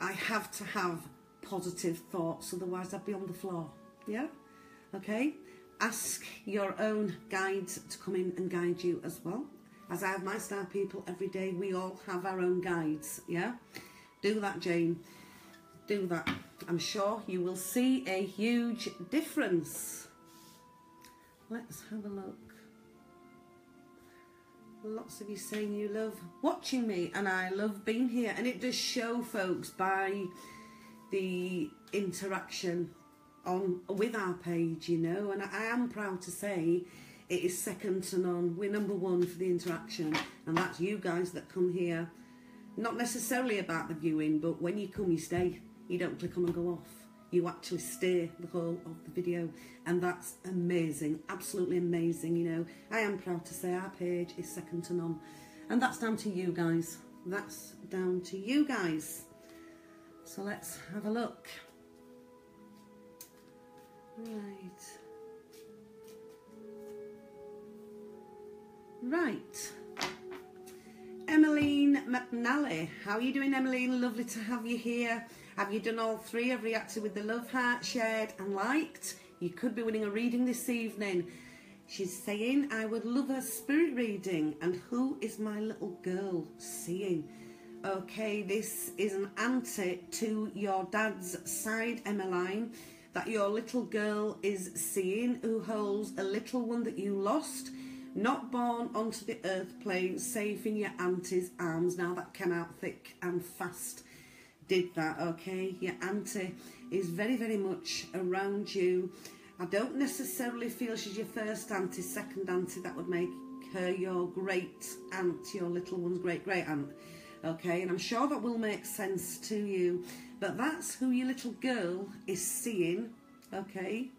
I have to have positive thoughts, otherwise I'd be on the floor. Yeah? Okay? Ask your own guides to come in and guide you as well. As I have my star people every day, we all have our own guides. Yeah? Do that, Jane. Do that. I'm sure you will see a huge difference. Let's have a look. Lots of you saying you love watching me, and I love being here, and it does show, folks, by the interaction on with our page, you know, and I am proud to say it is second to none. We're number one for the interaction, and that's you guys that come here. Not necessarily about the viewing, but when you come, you stay. You don't click on and go off. You actually stay the whole of the video, and that's amazing, absolutely amazing. You know, I am proud to say our page is second to none, and that's down to you guys. That's down to you guys. So let's have a look. Right. Emmeline McNally. How are you doing, Emmeline? Lovely to have you here. Have you done all three? Have reacted with the love heart, shared and liked? You could be winning a reading this evening. She's saying, I would love a spirit reading. And who is my little girl seeing? Okay, this is an auntie to your dad's side, Emmeline, that your little girl is seeing, who holds a little one that you lost, not born onto the earth plane, safe in your auntie's arms. Now that came out thick and fast, did that, okay? Your auntie is very, very much around you. I don't necessarily feel she's your first auntie, second auntie. That would make her your great aunt, your little one's great aunt, okay? And I'm sure that will make sense to you. But that's who your little girl is seeing, okay?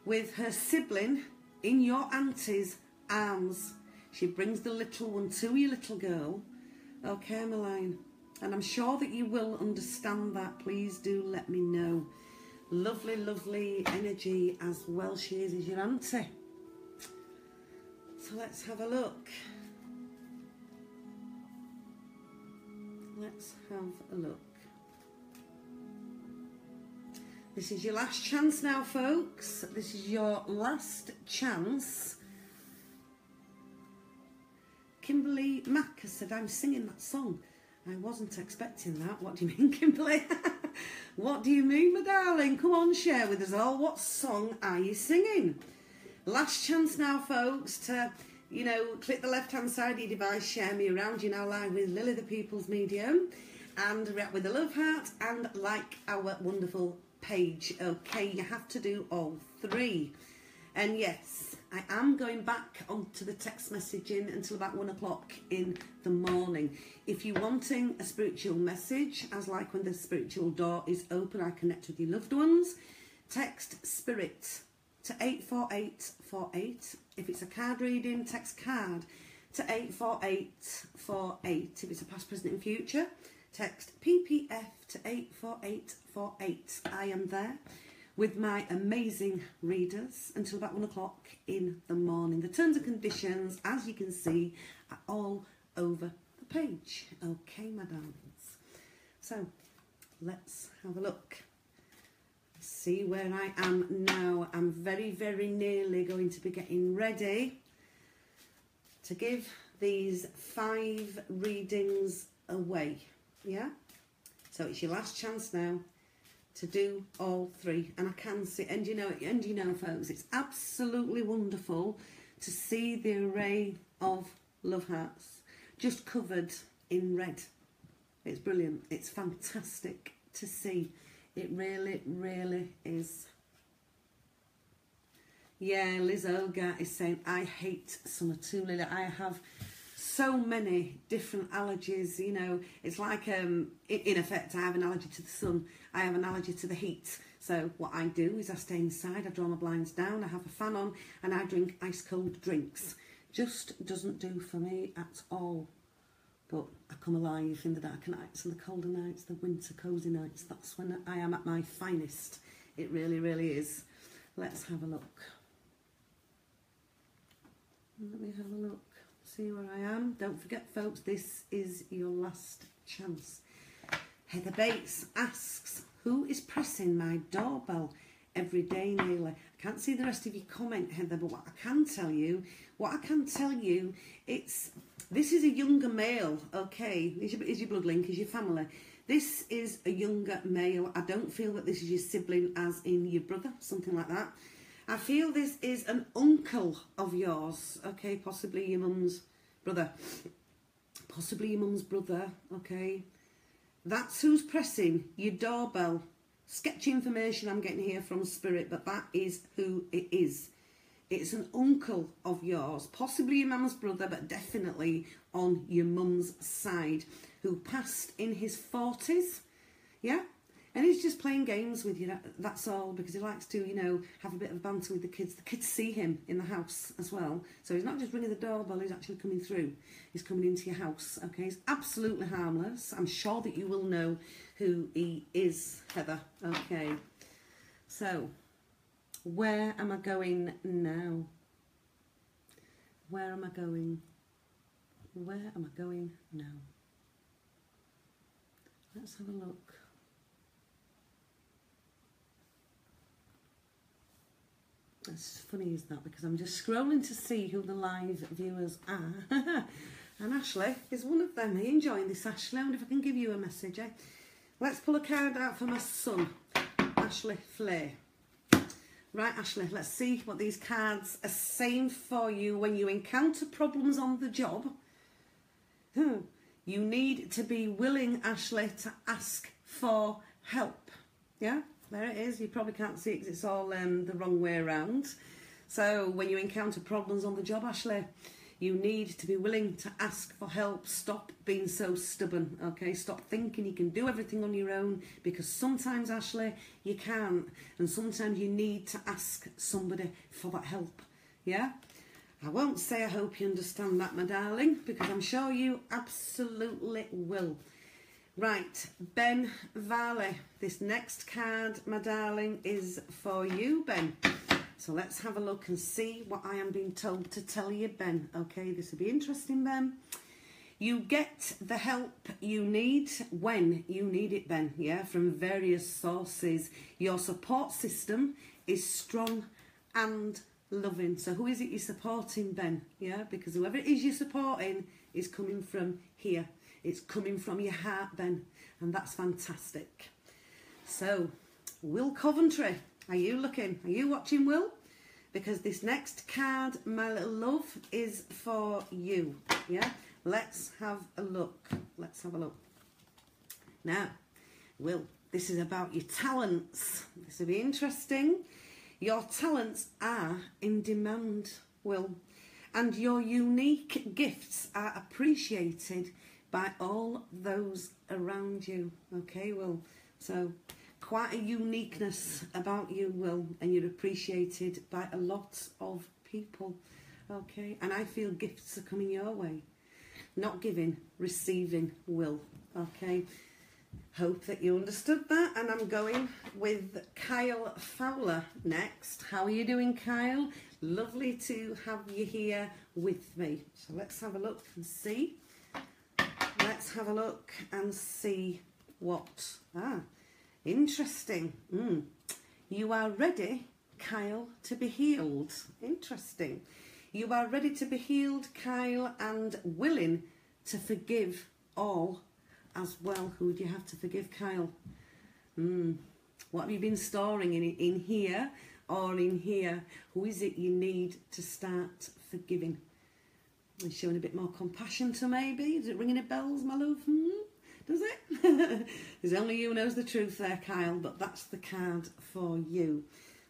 With her sibling in your auntie's arms. She brings the little one to your little girl, okay, Emmeline? And I'm sure that you will understand that. Please do let me know. Lovely, lovely energy as well. She is your auntie. So let's have a look. Let's have a look. This is your last chance now, folks. This is your last chance. Kimberly Mack has said, I'm singing that song. I wasn't expecting that. What do you mean, Kimberly? What do you mean, my darling? Come on, share with us all. What song are you singing? Last chance now, folks, to, you know, click the left-hand side of your device, share me around. You're now live with Lily, the People's Medium, and react with the love heart and like our wonderful page. Okay, you have to do all three. And yes, I am going back onto the text messaging until about 1 o'clock in the morning. If you're wanting a spiritual message, as like when the spiritual door is open, I connect with your loved ones, text spirit to 84848. If it's a card reading, text card to 84848. If it's a past, present and future, text PPF to 84848. I am there with my amazing readers until about 1 o'clock in the morning. The terms and conditions, as you can see, are all over the page. Okay, my darlings. So, let's have a look. See where I am now. I'm very, very nearly going to be getting ready to give these 5 readings away. Yeah? So it's your last chance now to do all 3, and I can see, and you know, folks, it's absolutely wonderful to see the array of love hearts just covered in red. It's brilliant. It's fantastic to see. It really, really is. Yeah, Liz Olga is saying, I hate summer too, Lily. I have so many different allergies, you know. It's like, in effect, I have an allergy to the sun. I have an allergy to the heat. So what I do is I stay inside, I draw my blinds down, I have a fan on, and I drink ice cold drinks. Just doesn't do for me at all. But I come alive in the darker nights and the colder nights, the winter cosy nights. That's when I am at my finest. It really, really is. Let's have a look. Let me have a look. see where I am. Don't forget, folks, this is your last chance. Heather Bates asks, who is pressing my doorbell every day nearly? I can't see the rest of your comment, Heather, but what I can tell you, this is a younger male, okay? Is your blood link, is your family. This is a younger male. I don't feel that this is your sibling as in your brother, something like that. I feel this is an uncle of yours, okay? Possibly your mum's brother. Possibly your mum's brother, okay? That's who's pressing your doorbell. Sketchy information I'm getting here from Spirit, but that is who it is. It's an uncle of yours, possibly your mum's brother, but definitely on your mum's side, who passed in his 40s, yeah? And he's just playing games with you, that's all, because he likes to, you know, have a bit of banter with the kids. The kids see him in the house as well. So he's not just ringing the doorbell, he's actually coming through. He's coming into your house, okay? He's absolutely harmless. I'm sure that you will know who he is, Heather, okay? So, where am I going now? Where am I going? Where am I going now? Let's have a look. It's funny, isn't that? Because I'm just scrolling to see who the live viewers are. And Ashley is one of them. Are you enjoying this, Ashley? I wonder if I can give you a message, eh? Let's pull a card out for my son, Ashley Flay. Right, Ashley, let's see what these cards are saying for you when you encounter problems on the job. You need to be willing, Ashley, to ask for help. Yeah? There it is. You probably can't see it because it's all the wrong way around. So when you encounter problems on the job, Ashley, you need to be willing to ask for help. Stop being so stubborn, okay? Stop thinking you can do everything on your own, because sometimes, Ashley, you can't. And sometimes you need to ask somebody for that help, yeah? I won't say I hope you understand that, my darling, because I'm sure you absolutely will. Right, Ben Varley, this next card, my darling, is for you, Ben. So let's have a look and see what I am being told to tell you, Ben. Okay, this will be interesting, Ben. You get the help you need when you need it, Ben, yeah, from various sources. Your support system is strong and loving. So who is it you're supporting, Ben? Yeah, because whoever it is you're supporting is coming from here. It's coming from your heart, Ben, and that's fantastic. So, Will Coventry, are you looking? Are you watching, Will? Because this next card, my little love, is for you. Yeah? Let's have a look. Let's have a look. Now, Will, this is about your talents. This will be interesting. Your talents are in demand, Will, and your unique gifts are appreciated by all those around you. Okay, Will, so quite a uniqueness about you, Will, and you're appreciated by a lot of people. Okay, and I feel gifts are coming your way. Not giving, receiving, Will. Okay, hope that you understood that. And I'm going with Kyle Fowler next. How are you doing, Kyle? Lovely to have you here with me. So let's have a look and see. Let's have a look and see what... interesting. You are ready, Kyle, to be healed. Interesting. You are ready to be healed, Kyle, and willing to forgive all as well. Who do you have to forgive, Kyle? What have you been storing in here or in here? Who is it you need to start forgiving? And showing a bit more compassion to, maybe. Is it ringing any bells, my love? Does it? There's only you who knows the truth there, Kyle, but that's the card for you.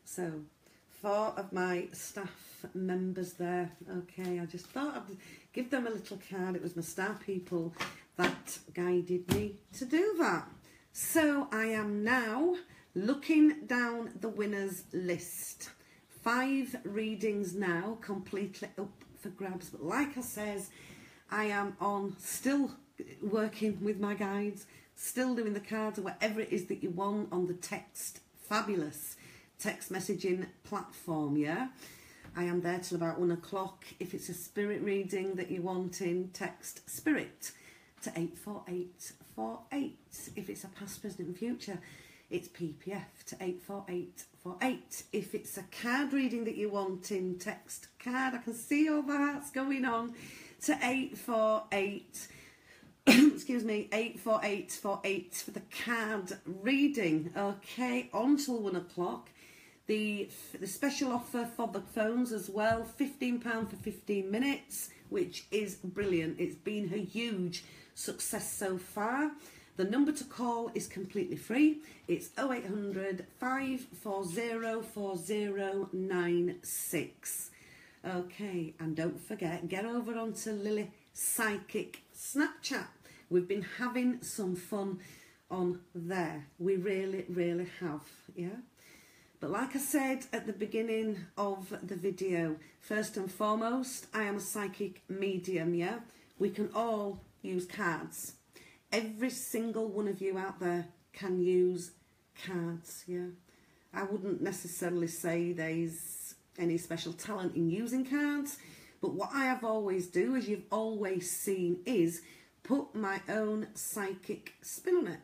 So, 4 of my staff members there. Okay, I just thought I'd give them a little card. It was my star people that guided me to do that. So, I am now looking down the winners list. 5 readings now, completely up for grabs, but like I says, I am on still working with my guides, still doing the cards or whatever it is that you want on the text, fabulous text messaging platform, yeah? I am there till about 1 o'clock. If it's a spirit reading that you want in, text spirit to 84848. If it's a past, present and future, it's PPF to 84848. If it's a card reading that you want in, text card, I can see all the hearts going on, to 848 excuse me, 84848 for the card reading. Okay, on till 1 o'clock. The special offer for the phones as well, £15 for 15 minutes, which is brilliant. It's been a huge success so far. The number to call is completely free. It's 0800 540 4096. Okay, and don't forget, get over onto Lily Psychic Snapchat. We've been having some fun on there. We really, really have, yeah? But like I said at the beginning of the video, first and foremost, I am a psychic medium, yeah? We can all use cards. Every single one of you out there can use cards, yeah? I wouldn't necessarily say there's any special talent in using cards, but what I have always do, as you've always seen, is put my own psychic spin on it.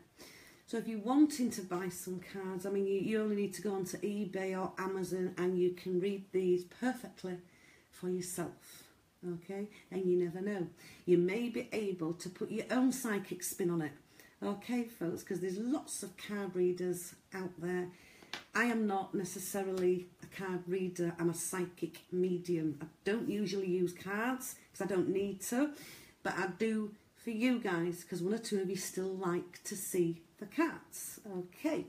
So if you're wanting to buy some cards, I mean, you only need to go onto eBay or Amazon and you can read these perfectly for yourself, okay? And you never know. You may be able to put your own psychic spin on it, okay, folks? Because there's lots of card readers out there. I am not necessarily a card reader. I'm a psychic medium. I don't usually use cards because I don't need to, but I do for you guys, because one or two of you still like to see the cards. Okay,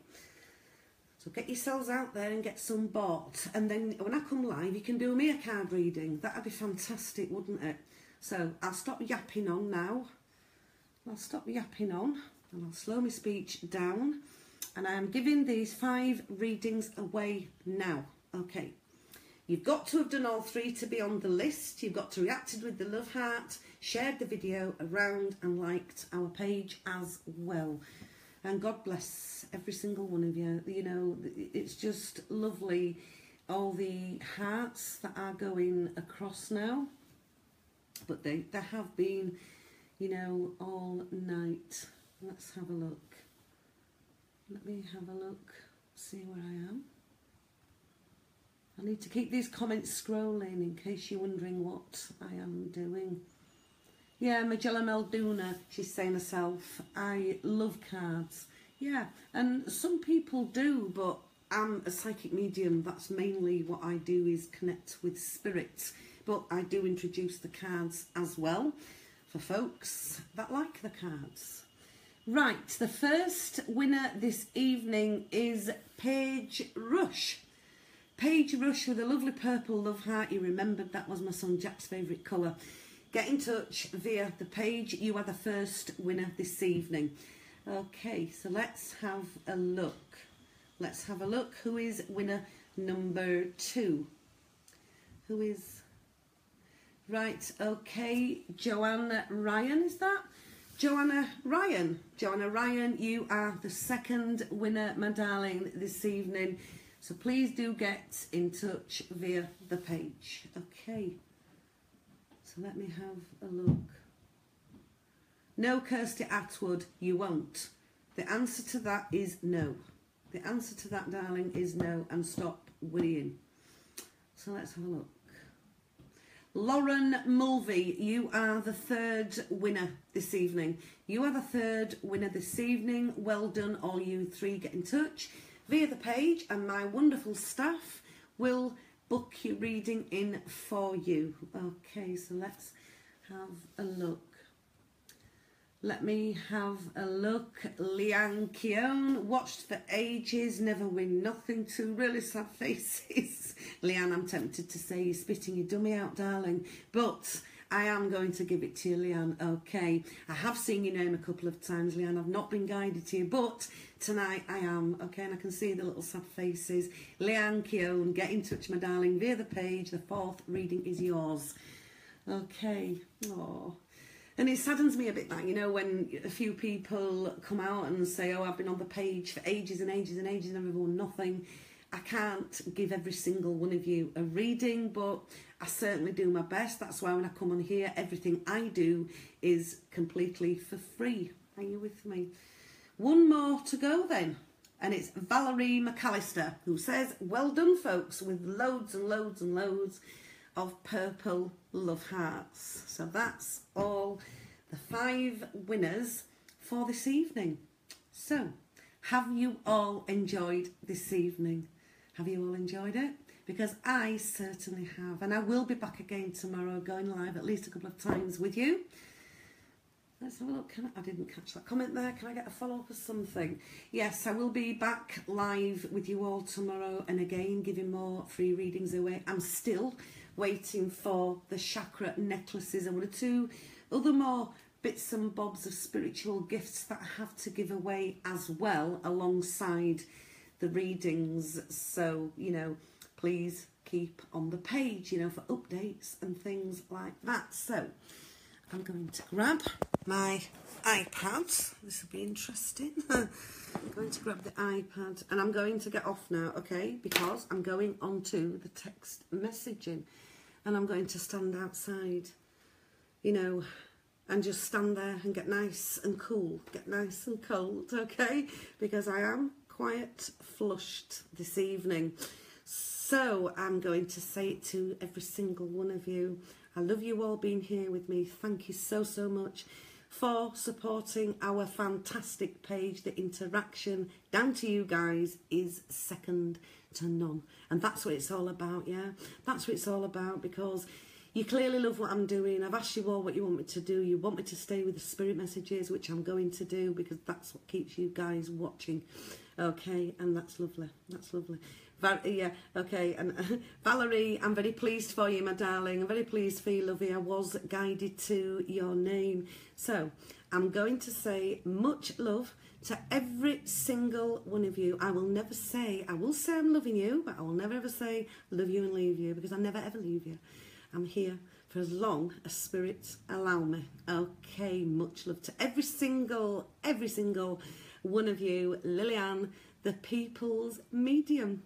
so get yourselves out there and get some bought, and then when I come live you can do me a card reading. That'd be fantastic, wouldn't it? So I'll stop yapping on now. I'll stop yapping on and I'll slow my speech down, and I am giving these 5 readings away now. Okay, you've got to have done all 3 to be on the list. You've got to reacted with the love heart, shared the video around and liked our page as well. And God bless every single one of you. You know, it's just lovely, all the hearts that are going across now. But they have been, you know, all night. Let's have a look. Let me have a look, see where I am. I need to keep these comments scrolling in case you're wondering what I am doing. Yeah, Magella Melduna, she's saying herself, I love cards. Yeah, and some people do, but I'm a psychic medium. That's mainly what I do, is connect with spirits. But I do introduce the cards as well for folks that like the cards. Right, the first winner this evening is Paige Rush. Paige Rush with a lovely purple love heart. You remembered that was my son Jack's favourite colour. Get in touch via the page. You are the first winner this evening. Okay, so let's have a look. Let's have a look. Who is winner number 2? Who is... Right, okay, Joanna Ryan, is that? Joanna Ryan. Joanna Ryan, you are the second winner, my darling, this evening. So please do get in touch via the page. Okay. So let me have a look. No, Kirsty Atwood, you won't. The answer to that is no. The answer to that, darling, is no, and stop worrying. So let's have a look. Lauren Mulvey, you are the third winner this evening. You are the third winner this evening. Well done, all you 3. Get in touch via the page, and my wonderful staff will book your reading in for you. Okay, so let's have a look. Let me have a look. Leanne Keown, watched for ages, never win nothing, 2 really sad faces. Leanne, I'm tempted to say you're spitting your dummy out, darling, but I am going to give it to you, Leanne. Okay, I have seen your name a couple of times, Leanne. I've not been guided to you, but tonight I am. Okay, and I can see the little sad faces. Leanne Keown, get in touch, my darling, via the page. The 4th reading is yours. Okay. Oh. And it saddens me a bit that, you know, when a few people come out and say, oh, I've been on the page for ages and ages and ages and I've won nothing. I can't give every single one of you a reading, but I certainly do my best. That's why when I come on here, everything I do is completely for free. Are you with me? One more to go then. And it's Valerie McAllister, who says, well done, folks, with loads and loads and loads of purple love hearts. So that's all the 5 winners for this evening. So, have you all enjoyed this evening? Have you all enjoyed it? Because I certainly have. And I will be back again tomorrow, going live at least a couple of times with you. Let's have a look. I didn't catch that comment there. Can I get a follow-up or something? Yes, I will be back live with you all tomorrow, and again giving more free readings away. I'm still waiting for the chakra necklaces and 1 or 2 other more bits and bobs of spiritual gifts that I have to give away as well, alongside the readings. So, you know, please keep on the page, you know, for updates and things like that. So I'm going to grab my iPad. This will be interesting. I'm going to grab the iPad and I'm going to get off now, okay? Because I'm going on to the text messaging and I'm going to stand outside, you know, and just stand there and get nice and cool, get nice and cold, okay? Because I am quite flushed this evening. So I'm going to say it to every single one of you. I love you all being here with me. Thank you so, so much for supporting our fantastic page. The interaction down to you guys is second to none. And that's what it's all about, yeah? That's what it's all about, because you clearly love what I'm doing. I've asked you all what you want me to do. You want me to stay with the spirit messages, which I'm going to do, because that's what keeps you guys watching. Okay, and that's lovely. That's lovely. Yeah, okay, and Valerie, I'm very pleased for you, my darling. I'm very pleased for you, lovey. I was guided to your name. So, I'm going to say much love to every single one of you. I will say I'm loving you, but I will never ever say love you and leave you, because I never ever leave you. I'm here for as long as spirits allow me. Okay, much love to every single one of you. Lillyanne, the people's medium.